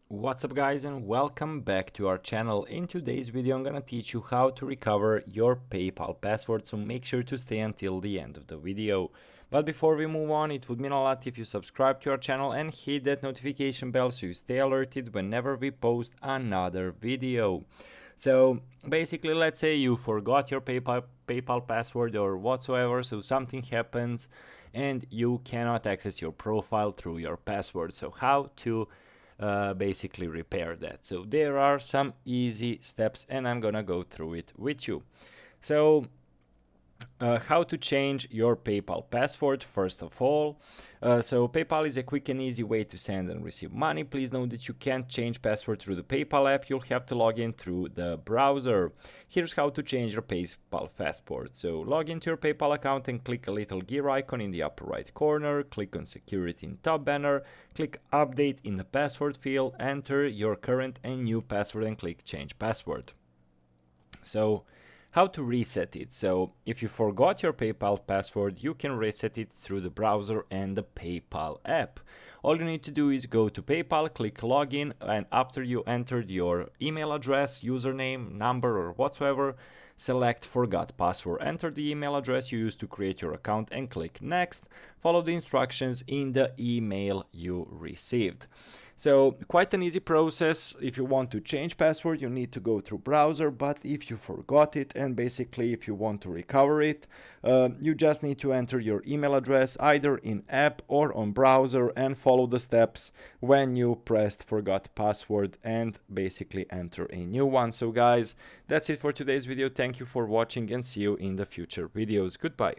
What's up guys, and welcome back to our channel. In today's video I'm gonna teach you how to recover your PayPal password, so make sure to stay until the end of the video. But before we move on, it would mean a lot if you subscribe to our channel and hit that notification bell so you stay alerted whenever we post another video. So basically, let's say you forgot your PayPal password or whatsoever, so something happens and you cannot access your profile through your password. So how to basically repair that? So there are some easy steps and I'm gonna go through it with you. So how to change your PayPal password. First of all, so PayPal is a quick and easy way to send and receive money. Please note that you can't change password through the PayPal app. You'll have to log in through the browser. Here's how to change your PayPal password. So log into your PayPal account and click a little gear icon in the upper right corner. Click on security in top banner. Click update in the password field. Enter your current and new password and click change password. So how to reset it? So if you forgot your PayPal password, you can reset it through the browser and the PayPal app. All you need to do is go to PayPal, click login, and after you entered your email address, username, number, or whatsoever, select forgot password. Enter the email address you used to create your account and click next. Follow the instructions in the email you received. So quite an easy process. If you want to change password, you need to go through browser, but if you forgot it and basically if you want to recover it, you just need to enter your email address either in app or on browser and follow the steps when you pressed forgot password and basically enter a new one. So guys, that's it for today's video. Thank you for watching and see you in the future videos. Goodbye.